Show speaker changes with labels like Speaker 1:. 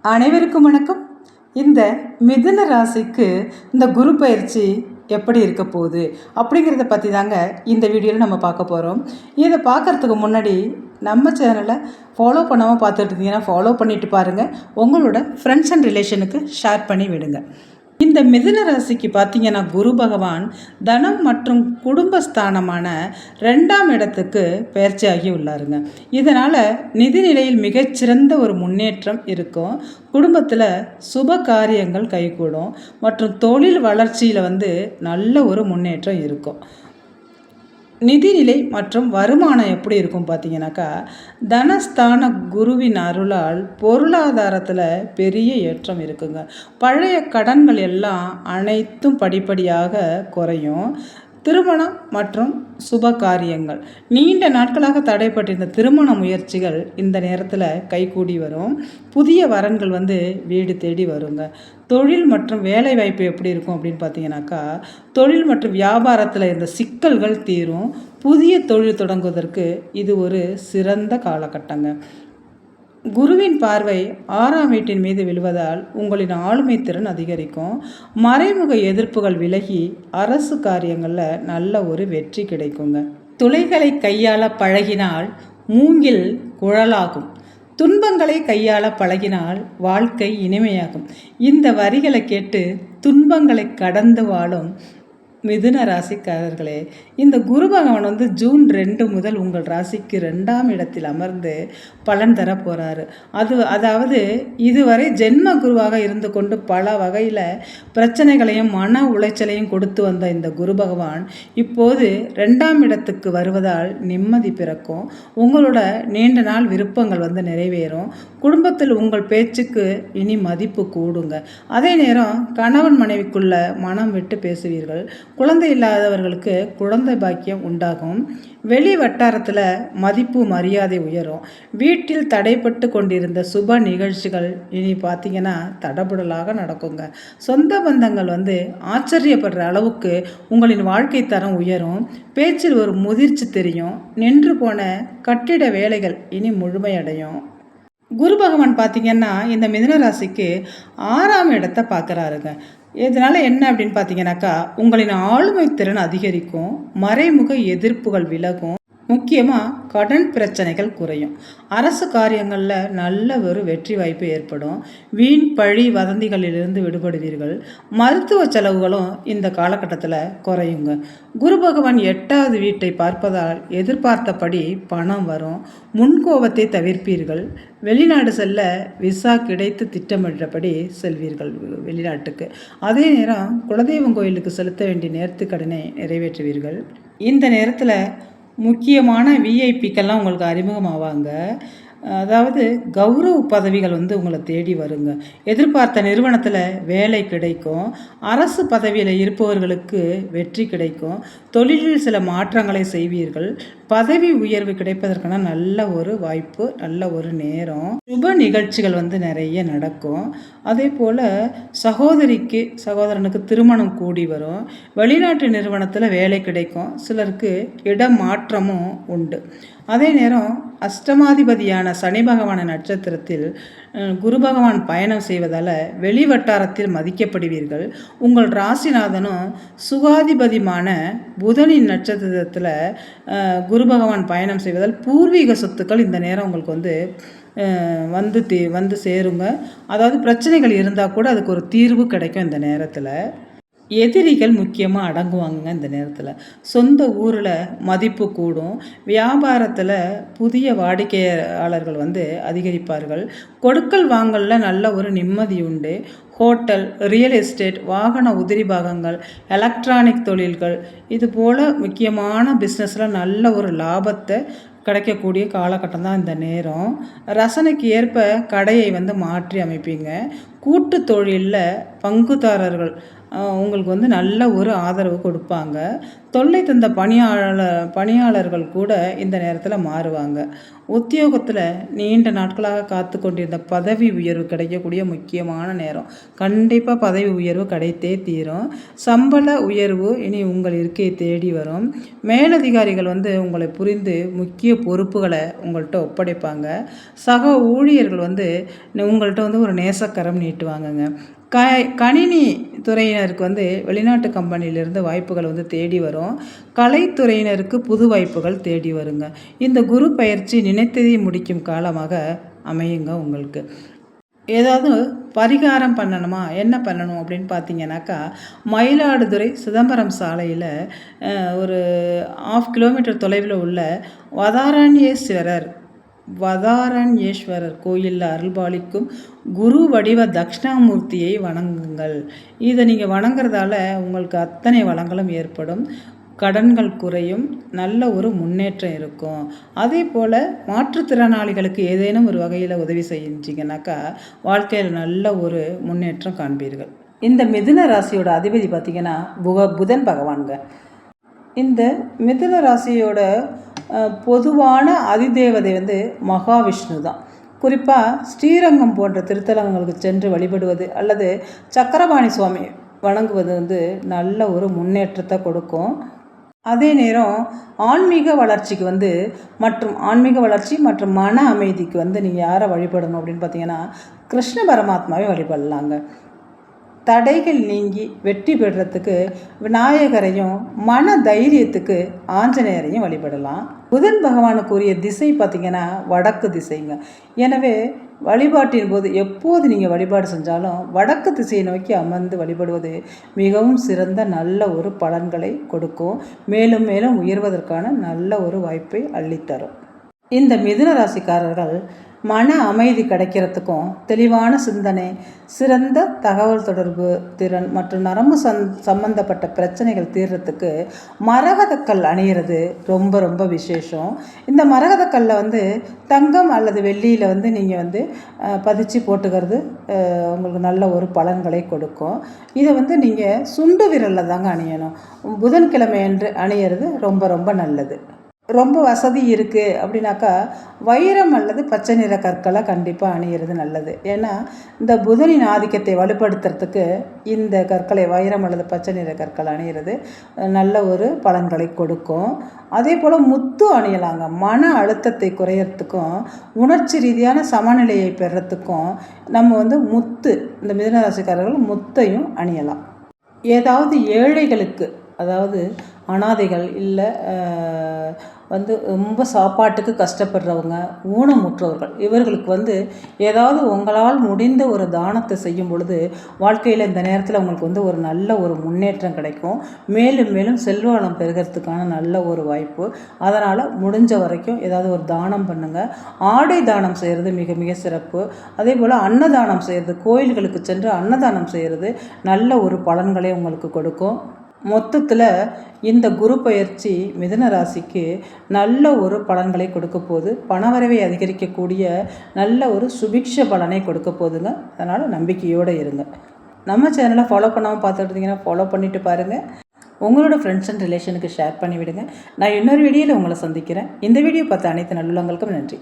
Speaker 1: அனைவருக்கும் வணக்கம். இந்த மிதுன ராசிக்கு இந்த குரு பயிற்சி எப்படி இருக்க போகுது அப்படிங்கிறத பற்றி தாங்க இந்த வீடியோவில் நம்ம பார்க்க போகிறோம். இதை பார்க்குறதுக்கு முன்னாடி நம்ம சேனலை ஃபாலோ பண்ணாமல் பார்த்துட்டு இருந்தீங்கன்னா ஃபாலோ பண்ணிவிட்டு பாருங்கள். உங்களோட ஃப்ரெண்ட்ஸ் அண்ட் ரிலேஷனுக்கு ஷேர் பண்ணி விடுங்க. இந்த மிதுன ராசிக்கு பார்த்தீங்கன்னா குரு பகவான் தனம் மற்றும் குடும்பஸ்தானமான 2ஆம் இடத்துக்கு பயிற்சியாகி உள்ளாருங்க. இதனால் நிதிநிலையில் மிகச்சிறந்த ஒரு முன்னேற்றம் இருக்கும். குடும்பத்தில் சுப காரியங்கள் கைகூடும் மற்றும் தொழில் வளர்ச்சியில் நல்ல ஒரு முன்னேற்றம் இருக்கும். நிதிநிலை மற்றும் வருமானம் எப்படி இருக்கும் பார்த்தீங்கன்னாக்கா, தனஸ்தான குருவின் அருளால் பொருளாதாரத்தில் பெரிய ஏற்றம் இருக்குங்க. பழைய கடன்கள் எல்லாம் அனைத்தும் படிப்படியாக குறையும். திருமணம் மற்றும் சுப காரியங்கள், நீண்ட நாட்களாக தடைப்பட்டிருந்த திருமண முயற்சிகள் இந்த நேரத்தில் கைகூடி வரும். புதிய வரன்கள் வீடு தேடி வருங்க. தொழில் மற்றும் வேலை வாய்ப்பு எப்படி இருக்கும் அப்படின்னு பார்த்தீங்கன்னாக்கா, தொழில் மற்றும் வியாபாரத்தில் இருந்த சிக்கல்கள் தீரும். புதிய தொழில் தொடங்குவதற்கு இது ஒரு சிறந்த காலகட்டங்க. குருவின் பார்வை 6ஆம் வீட்டின் மீது விழுவதால் உங்களின் ஆளுமை திறன் அதிகரிக்கும். மறைமுக எதிர்ப்புகள் விலகி அரசு காரியங்களில் நல்ல ஒரு வெற்றி கிடைக்குங்க. துளைகளை கையாள பழகினால் மூங்கில் குழலாகும். துன்பங்களை கையாள பழகினால் வாழ்க்கை இனிமையாகும். இந்த வரிகளை கேட்டு துன்பங்களை கடந்து வாழும் மிதுன ராசிக்காரர்களே, இந்த குரு பகவான் ஜூன் 2 முதல் உங்கள் ராசிக்கு 2ஆம் இடத்தில் அமர்ந்து பலன் தர போகிறாரு. அதாவது இதுவரை ஜென்ம குருவாக இருந்து கொண்டு பல வகையில் பிரச்சனைகளையும் மன உளைச்சலையும் கொடுத்து வந்த இந்த குரு பகவான் இப்போது 2ஆம் இடத்துக்கு வருவதால் நிம்மதி பிறக்கும். உங்களோட நீண்ட நாள் விருப்பங்கள் நிறைவேறும். குடும்பத்தில் உங்கள் பேச்சுக்கு இனி மதிப்பு கூடுங்க. அதே நேரம் கணவன் மனைவிக்குள்ள மனம் விட்டு பேசுவீர்கள். குழந்தை இல்லாதவர்களுக்கு குழந்தை பாக்கியம் உண்டாகும். வெளி வட்டாரத்தில் மதிப்பு மரியாதை உயரும். வீட்டில் தடைப்பட்டு கொண்டிருந்த சுப நிகழ்ச்சிகள் இனி பார்த்தீங்கன்னா தடபுடலாக நடக்குங்க. சொந்த பந்தங்கள் ஆச்சரியப்படுற அளவுக்கு உங்களின் வாழ்க்கை தரம் உயரும். பேச்சில் ஒரு முதிர்ச்சி தெரியும். நின்று போன கட்டிட வேலைகள் இனி முழுமையடையும். குரு பகவான் பார்த்தீங்கன்னா இந்த மிதுன ராசிக்கு 6ஆம் இடத்தை பார்க்குறாருங்க. இதனால் என்ன அப்படின்னு பார்த்தீங்கன்னாக்கா, உங்களின் ஆளுமை திறன் அதிகரிக்கும். மறைமுக எதிர்ப்புகள் விலகும். முக்கியமாக கடன் பிரச்சனைகள் குறையும். அரசு காரியங்களில் நல்ல ஒரு வெற்றி வாய்ப்பு ஏற்படும். வீண் பழி வதந்திகளிலிருந்து விடுபடுவீர்கள். மருத்துவ செலவுகளும் இந்த காலகட்டத்தில் குறையுங்க. குரு பகவான் 8வது வீட்டை பார்ப்பதால் எதிர்பார்த்தபடி பணம் வரும். முன்கோபத்தை தவிர்ப்பீர்கள். வெளிநாடு செல்ல விசா கிடைத்து திட்டமிட்டபடி செல்வீர்கள் வெளிநாட்டுக்கு. அதே நேரம் குலதெய்வம் கோயிலுக்கு செலுத்த வேண்டிய நேர்த்திக்கடனை நிறைவேற்றுவீர்கள். இந்த நேரத்தில் முக்கியமான விஐபிக்கெல்லாம் உங்களுக்கு அறிமுகமாவாங்க. அதாவது கௌரவ பதவிகள் உங்களை தேடி வருங்க. எதிர்பார்த்த நிறுவனத்தில் வேலை கிடைக்கும். அரசு பதவியில் இருப்பவர்களுக்கு வெற்றி கிடைக்கும். தொழிலில் சில மாற்றங்களை செய்வீர்கள். பதவி உயர்வு கிடைப்பதற்கான நல்ல ஒரு வாய்ப்பு, நல்ல ஒரு நேரம். சுப நிகழ்ச்சிகள் நிறைய நடக்கும். அதே போல் சகோதரனுக்கு திருமணம் கூடி வரும். வெளிநாட்டு நிறுவனத்தில் வேலை கிடைக்கும். சிலருக்கு இடமாற்றமும் உண்டு. அதே நேரம் அஷ்டமாதிபதியான சனி பகவான நட்சத்திரத்தில் குரு பகவான் பயணம் செய்வதால் வெளி வட்டாரத்தில் மதிக்கப்படுவீர்கள். உங்கள் ராசிநாதனும் சுகாதிபதியான புதனின் நட்சத்திரத்தில் குரு பகவான் பயணம் செய்வதால் பூர்வீக சொத்துக்கள் இந்த நேரம் உங்களுக்கு வந்து சேருங்க. அதாவது பிரச்சனைகள் இருந்தால் கூட அதுக்கு ஒரு தீர்வு கிடைக்கும். இந்த நேரத்தில் எதிரிகள் முக்கியமாக அடங்குவாங்க. இந்த நேரத்தில் சொந்த ஊரில் மதிப்பு கூடும். வியாபாரத்தில் புதிய வாடிக்கையாளர்கள் அதிகரிப்பார்கள். கொடுக்கல் வாங்கலில் நல்ல ஒரு நிம்மதி உண்டு. ஹோட்டல், ரியல் எஸ்டேட், வாகன உதிரி பாகங்கள், எலக்ட்ரானிக் தொழில்கள், இது போல் முக்கியமான பிஸ்னஸில் நல்ல ஒரு லாபத்தை கிடைக்கக்கூடிய காலகட்டம் தான் இந்த நேரம். ரசனைக்கு ஏற்ப கடையை மாற்றி அமைப்பீங்க. கூட்டு தொழிலில் பங்குதாரர்கள் உங்களுக்கு வந்து நல்ல ஒரு ஆதரவு கொடுப்பாங்க. தொல்லை தந்த பணியாளர்கள் கூட இந்த நேரத்தில் மாறுவாங்க. உத்தியோகத்தில் நீண்ட நாட்களாக காத்து கொண்டிருந்த பதவி உயர்வு கிடைக்கக்கூடிய முக்கியமான நேரம். கண்டிப்பாக பதவி உயர்வு கிடைத்தே தீரும். சம்பள உயர்வு இனி உங்கள் இருக்கையை தேடி வரும். மேலதிகாரிகள் வந்து உங்களை புரிந்து முக்கிய பொறுப்புகளை உங்கள்கிட்ட ஒப்படைப்பாங்க. சக ஊழியர்கள் வந்து உங்கள்கிட்ட வந்து ஒரு நேசக்கரம் நீட்டுவாங்கங்க. கணினி துறையினருக்கு வந்து வெளிநாட்டு கம்பெனியிலேருந்து வாய்ப்புகள் வந்து தேடி வரும். கலைத்துறையினருக்கு புது வாய்ப்புகள் தேடி வருங்க. இந்த குரு பயிற்சி நினைத்ததை முடிக்கும் காலமாக அமையுங்க. உங்களுக்கு ஏதாவது பரிகாரம் பண்ணணுமா, என்ன பண்ணணும் அப்படின்னு பார்த்தீங்கன்னாக்கா, மயிலாடுதுறை சிதம்பரம் சாலையில் ஒரு 1/2 கிலோமீட்டர் தொலைவில் உள்ள வதாரண்யேஸ்வரர் கோயிலில் அருள்பாலிக்கும் குரு வடிவ தட்சிணாமூர்த்தியை வணங்குங்கள். இதை நீங்கள் வணங்குறதால உங்களுக்கு அத்தனை வளங்களும் ஏற்படும். கடன்கள் குறையும். நல்ல ஒரு முன்னேற்றம் இருக்கும். அதே போல் மாற்றுத்திறனாளிகளுக்கு ஏதேனும் ஒரு வகையில் உதவி செஞ்சீங்கன்னாக்கா வாழ்க்கையில் நல்ல ஒரு முன்னேற்றம் காண்பீர்கள். இந்த மிதுன ராசியோட அதிபதி பார்த்திங்கன்னா புதன் பகவான்க. இந்த மிதுன ராசியோட பொதுவான அதிதேவதை வந்து மகாவிஷ்ணு தான். குறிப்பாக ஸ்ரீரங்கம் போன்ற திருத்தலங்களுக்கு சென்று வழிபடுவது அல்லது சக்கரபாணி சுவாமி வணங்குவது வந்து நல்ல ஒரு முன்னேற்றத்தை கொடுக்கும். அதே நேரம் ஆன்மீக வளர்ச்சிக்கு ஆன்மீக வளர்ச்சி மற்றும் மன அமைதிக்கு நீங்கள் யாரை வழிபடணும் அப்படின்னு பார்த்தீங்கன்னா கிருஷ்ண பரமாத்மாவை வழிபடலாங்க. தடைகள் நீங்கி வெற்றி பெறுறதுக்கு விநாயகரையும் மன தைரியத்துக்கு ஆஞ்சநேயரையும் வழிபடலாம். புதன் பகவானுக்குரிய திசை பார்த்திங்கன்னா வடக்கு திசைங்க. எனவே வழிபாட்டின் போது எப்போது நீங்கள் வழிபாடு செஞ்சாலும் வடக்கு திசையை நோக்கி அமர்ந்து வழிபடுவது மிகவும் சிறந்த நல்ல ஒரு பலன்களை கொடுக்கும். மேலும் மேலும் உயர்வதற்கான நல்ல ஒரு வாய்ப்பை அள்ளித்தரும். இந்த மிதுன ராசிக்காரர்கள் மன அமைதி கிடைக்கிறதுக்கும் தெளிவான சிந்தனை, சிறந்த தகவல் தொடர்பு திறன் மற்றும் நரம்பு சம்பந்தப்பட்ட பிரச்சனைகள் தீர்றதுக்கு மரகதக்கல் அணிகிறது ரொம்ப ரொம்ப விசேஷம். இந்த மரகதக்கல்லை தங்கம் அல்லது வெள்ளியில் நீங்கள் பதிச்சு போட்டுக்கிறது உங்களுக்கு நல்ல ஒரு பலன்களை கொடுக்கும். இதை நீங்கள் சுண்டு விரலில் தாங்க அணியணும். புதன்கிழமை என்று அணியிறது ரொம்ப ரொம்ப நல்லது. ரொம்ப வசதி இருக்குது அப்படின்னாக்கா வைரம் அல்லது பச்சை நிற கற்களை கண்டிப்பாக அணியிறது நல்லது. ஏன்னா இந்த புதனின் ஆதிக்கத்தை வலுப்படுத்துறதுக்கு இந்த கற்களை வைரம் அல்லது பச்சை நிற கற்கள் அணியிறது நல்ல ஒரு பலன்களை கொடுக்கும். அதே போல் முத்து அணியலாங்க. மன அழுத்தத்தை குறையறதுக்கும் உணர்ச்சி ரீதியான சமநிலையை பெறத்துக்கும் நம்ம முத்து, இந்த மிதுனராசிக்காரர்கள் முத்தையும் அணியலாம். ஏதாவது ஏழைகளுக்கு, அதாவது அனாதைகள் இல்லை ரொம்ப சாப்பாட்டுக்கு கஷ்டப்படுறவங்க, ஊனமுற்றவர்கள், இவர்களுக்கு ஏதாவது உங்களால் முடிந்த ஒரு தானத்தை செய்யும் பொழுது வாழ்க்கையில் இந்த நேரத்தில் உங்களுக்கு ஒரு நல்ல ஒரு முன்னேற்றம் கிடைக்கும். மேலும் மேலும் செல்வ வளம் பெறுகிறதுக்கான நல்ல ஒரு வாய்ப்பு. அதனால் முடிஞ்ச வரைக்கும் ஏதாவது ஒரு தானம் பண்ணுங்கள். ஆடை தானம் செய்கிறது மிக மிக சிறப்பு. அதே போல் அன்னதானம் செய்கிறது, கோயில்களுக்கு சென்று அன்னதானம் செய்கிறது நல்ல ஒரு பலன்களை உங்களுக்கு கொடுக்கும். மொத்தத்தில் இந்த குரு பயிற்சி மிதுன ராசிக்கு நல்ல ஒரு பலன்களை கொடுக்க போகுது. பணவரவை அதிகரிக்கக்கூடிய நல்ல ஒரு சுபிக்ஷ பலனை கொடுக்க போகுதுங்க. அதனால் நம்பிக்கையோடு இருங்க. நம்ம சேனலை ஃபாலோ பண்ணாமல் பார்த்துட்டு இருந்தீங்கன்னா ஃபாலோ பண்ணிவிட்டு பாருங்கள். உங்களோட ஃப்ரெண்ட்ஸ் அண்ட் ரிலேஷனுக்கு ஷேர் பண்ணிவிடுங்க. நான் இன்னொரு வீடியோவில் உங்களை சந்திக்கிறேன். இந்த வீடியோ பார்த்த அனைத்து நல்லுள்ளங்களுக்கும் நன்றி.